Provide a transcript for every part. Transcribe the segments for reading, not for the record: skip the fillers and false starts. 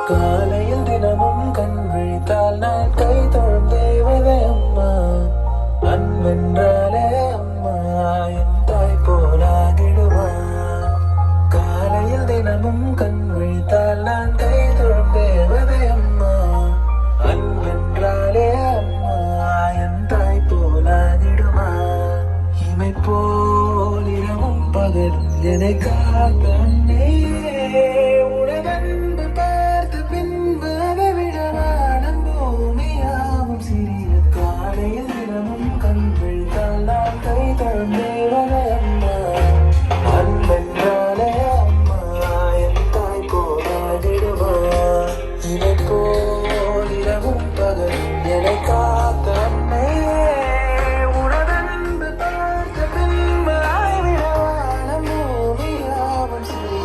காலையில் தினமும் கண் விழித்தால் நான் கை தொழும் தேவதை அம்மா. அன்பென்றாலே அம்மா என் தாய் போலாகிடுவான். காலையில் தினமும் கண் விழித்தால் நான் கை தொழும் தேவதை அம்மா. அன்பென்றாலே அம்மா என் தாய் போலாகிடுவான். இமை போல் இரவும் பகலும் என்னை காத்த அன்னையே, உனதன்பு பார்த்த பின்பு அதை விட வானம் பூமியாவும் சிறிய. காலையில் தினமும் கண் விழித்தால் நான் கை தழும் தேவதை அம்மா. அன்பென்றாலே அம்மா என் தாய் போலாகிடுவான். இதை போல் இரவும் பகலும் என்னை காத்த அன்னையே, உனதன்பு பார்த்த பின்பு அதை விட வானம் பூமியாவும் சிறிய.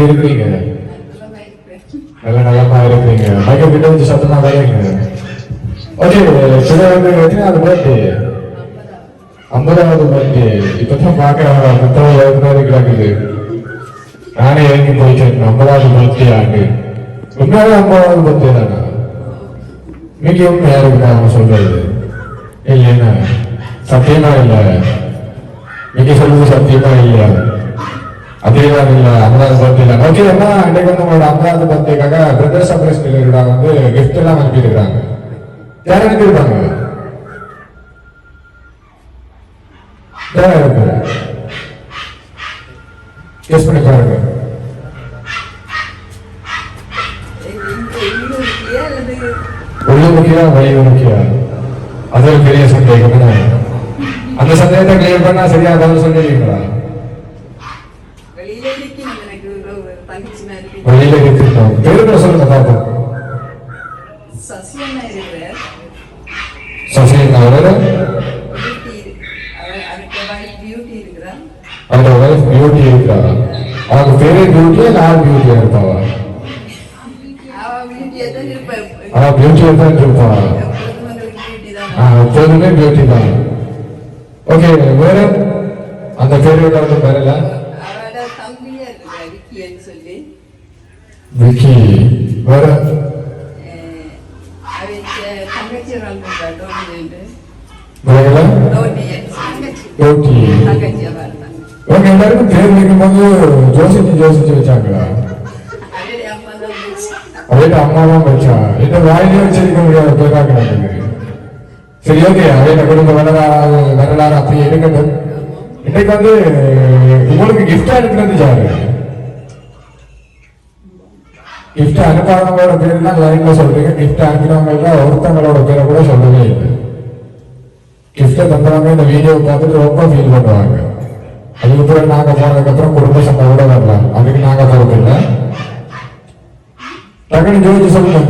இருக்கிறீங்க? நல்ல நலமா இருக்கிறீங்க. மைக்க கிட்ட வச்சு சத்தமா வரீங்க. ஓகே, சில வந்து எத்தனாவது பர்த்டே? 50வது பர்த்டே. இப்பதான் பார்க்க புத்தகம் கிடக்குது. நானே இறங்கி போயிட்டேன். 50வது பர்த்டே ஆண்டு. உண்மையாவே 50வது பர்த்டே தானா? மிக உண்மையா இருக்கு அவங்க சொல்றது இல்லைன்னா? சத்தியமா இல்லை. மிக சொல்றது சத்தியமா இல்லையா? அதேதான் இல்ல. 50வது பர்த்டே தான். ஓகே, என்ன இன்னைக்கு வந்து உங்களோட 50வது பர்த்டேக்காக பிரதர்ஸ் சர்ப்ரைஸ் டெலிவரிடாக வந்து கிஃப்ட் எல்லாம் அனுப்பியிருக்காங்க. யார் அனுப்பியிருக்காங்க? கெஸ் பண்ணி பாருங்க. உள்ள முக்கியா வழிவு முக்கியா? அது ஒரு பெரிய சந்தேகம். அந்த சந்தேகத்தை கிளியர் பண்ணா சரியா பதில் சொல்லிடுவீங்களா? வெளியில இருக்கோம். பேரு சொல்லுங்க பாப்போம். சசியன் அவரு அவரோட வைஃப் பியூட்டி இருக்கிறா. அவங்க பேரே பியூட்டியா இல்ல ஆள் பியூட்டியா இருப்பாவா? பியூட்டியா தான் இருப்பா. எப்போதுமே பியூட்டி தான். ஓகே, வேற அந்த பேரோட வந்து வரல. விக்கி வேற உங்க எல்லாருக்கும் பேர் வைக்கும் போது யோசிச்சு வச்சாங்களா? அவட அம்மா தான் வச்சா. இந்த வாயிலே வச்சிருக்க முடியாத பேரா கிடக்குது. சரி, ஓகே, அவையில குடும்ப வரலாறு அப்படி இருக்கட்டும். இன்னைக்கு வந்து உங்களுக்கு கிஃப்டா இருக்கிறது யாரு? கிஃப்ட் அனுப்பாதவங்களோட பேர் தான் லைன்ல சொல்றீங்க. கிஃப்ட் அனுப்பினவங்க ஒருத்தவங்களோட பேரை கூட சொல்லவே இல்லை. கிஃப்ட தந்தவங்க இந்த வீடியோ பார்த்துட்டு ரொம்ப ஃபீல் பண்ணுவாங்க. அதுக்கப்புறம் நாங்க போனதுக்கப்புறம் குடும்ப சண்டை கூட வரலாம். அதுக்கு நாங்க பொறுப்பு இல்லை. டக்குனு ஜோதி சொல்லுங்க.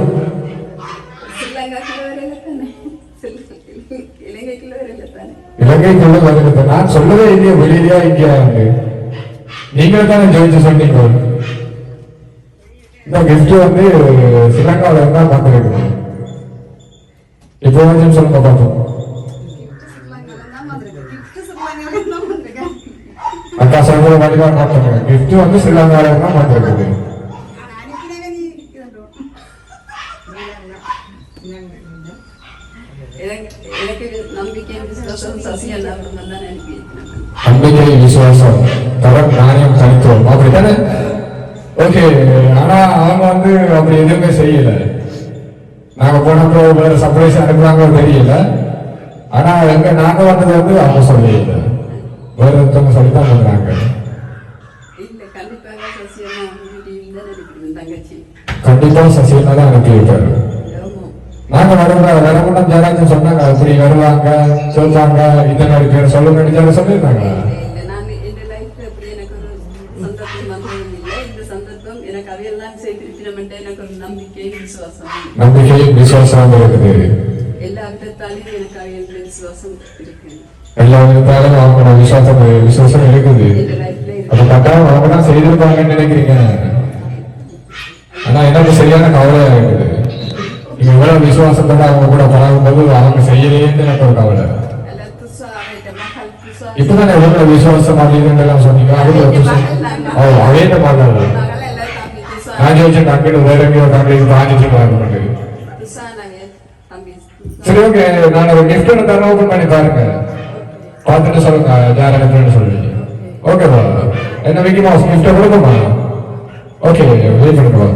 இலங்கைக்குள்ள வருது. நான் சொல்லவே இல்லையா வெளியிலயா இங்கேயா? நீங்களே தானே ஜோதிச்சு சொன்னீங்க. இந்த கிஃப்ட் வந்து ஸ்ரீலங்காவில இருந்தா பார்த்துருக்கு. இப்போ வந்து சொல்லுங்க பார்ப்போம். அக்கா சொல்ற வழிதான் பார்த்துருக்கேன். கிஃப்ட் வந்து ஸ்ரீலங்காவில இருந்தா பார்த்துருக்குது. நம்பிக்கை, விசுவாசம், தரம், நாணயம், தனித்துவம் அப்படித்தானே? ஓகே, ஆனா அவங்க வந்து அப்படி எதுவுமே செய்யல. நாங்க போனப்போ வேற சர்ப்ரைஸ் அனுப்புறாங்க தெரியல. ஆனா எங்க நாங்க வந்தது வந்து அவங்க சொல்லல, வேற ஒருத்தவங்க சொல்லித்தான் பண்றாங்க. கண்டிப்பா சசிகலா தான் அனுப்பியிருப்பாரு. நாங்க வரமுன்னா யாராச்சும் சொன்னாங்க அப்படி வருவாங்க சொல்றாங்க இந்த மாதிரி பேர் சொல்லுங்க சொல்லியிருந்தாங்க. நம்பிக்கையும் விசுவாசம் இருக்குது. எல்லா விதத்தாலும் அவங்களோட விசுவாசம் இருக்குது. அது கட்டாயம் அவங்க தான் செய்திருப்பாங்கன்னு நினைக்கிறீங்க. ஆனா எனக்கு சரியான கவலையா இருக்குது. நீங்க எவ்வளவு விசுவாசத்தோட அவங்க கூட பழகும்போது அவங்க செய்யலேன்னு எனக்கு ஒரு கவலை. இப்பதான் எவ்வளவு விசுவாசம் அப்படின்னு சொன்னீங்க. அதே மாதிரி நான் யோசிச்சேன் அங்கிட்டு வேற எங்கேயோ தம்பிக்கு பாஞ்சிட்டு பார்க்க. சரி, ஓகே, நான் ஒரு கிஃப்ட் ஒன்று ஓபன் பண்ணி பாருங்க. பார்த்துட்டு சொல்லுங்க யார் அனுப்புன்னு சொல்லுவீங்க. ஓகேவா? என்ன மிக்கி மவுஸ் கிஃப்ட் கொடுக்குமா? ஓகே, வெயிட் பண்ணுவா.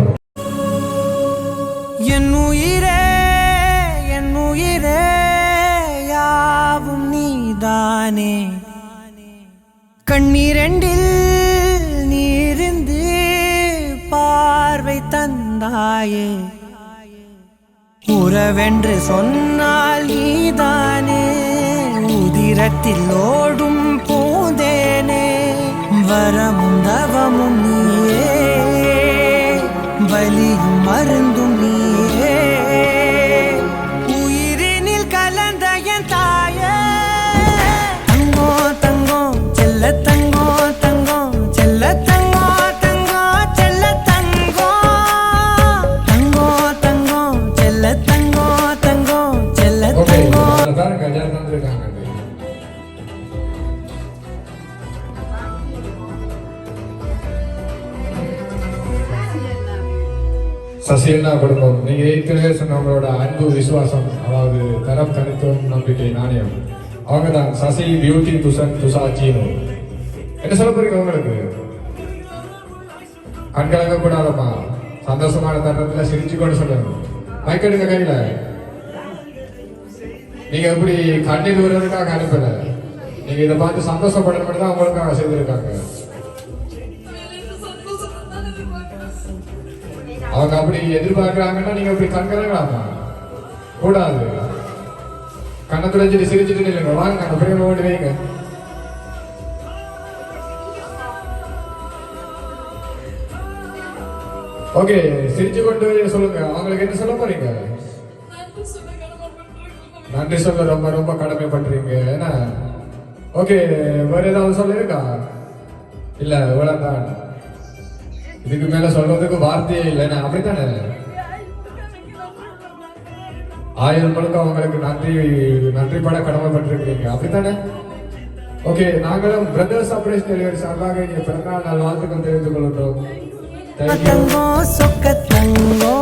என் உயிரே யாவும் நீதானே, கண்ணீரெண்டில் நீரிந்து பார்வை தந்தாயே, உறவென்று சொன்னால் நீதானே, உதிரத்தில் ஓடும் பூந்தேனே, வரமும் தவமும் நீயே, வலியும் மருந்தும் நீயே, உயிரினில் கலந்த என் தாயே, தங்கம் தங்கம் செல்ல தங்கம் தங்கம் செல்ல தங்கம் தங்கம் செல்ல இருக்கிறாங்க. சசிகலா குடும்பம், நீங்க ஏற்கனவே சொன்ன உங்களோட அன்பு விசுவாசம், அதாவது தரம் தனித்துவம் நம்பிக்கை நாணயம், அவங்க தான் சசி பியூட்டி துஷா சீனு. என்ன சொல்ல போறீங்க உங்களுக்கு? கண்கலங்க கூடாதம்மா, சந்தோஷமான தருணத்துல சிரிச்சு கொண்டு சொல்லுங்க. மைக்கெடுங்க கையில. நீங்க எப்படி கண்ணீர் வருவதற்காக அனுப்பல, நீங்க இதை பார்த்து சந்தோஷப்படணும் தான் உங்களுக்காக செய்திருக்காங்க. அவங்க அப்படி எதிர்பார்க்கிறாங்கன்னா நீங்க அப்படி கண்கலங்கலாமா? கூடாது. கண்ணத்துல வச்சுட்டு சிரிச்சுட்டு இல்லைங்க. வாங்க அந்த பிரேம ஓடி வைங்க. ஓகே, சிரிச்சு கொண்டு சொல்லுங்க. அவங்களுக்கு என்ன சொல்ல போறீங்க? நன்றி சொல்ல ரொம்ப ரொம்ப கடமைப்பட்டுறீங்க. ஏன்னா ஓகே, வேற ஏதாவது சொல்ல இருக்கா? இல்ல, இவ்வளவுதான். இதுக்கு மேல சொல்றதுக்கு வார்த்தையே இல்லைன்னா அப்படித்தானே? 1000 மடங்கு அவங்களுக்கு நன்றி பட கடமைப்பட்டிருக்கிறீங்க, அப்படித்தானே? ஓகே, நாங்களும் பிரதர்ஸ் ஆபரேஷன் டெலிவரி சார்பாக இங்க பிறந்தநாள் வாழ்த்துக்கள் தெரிவித்துக் கொள்கிறோம். தங்கோ சொக்க தங்கோ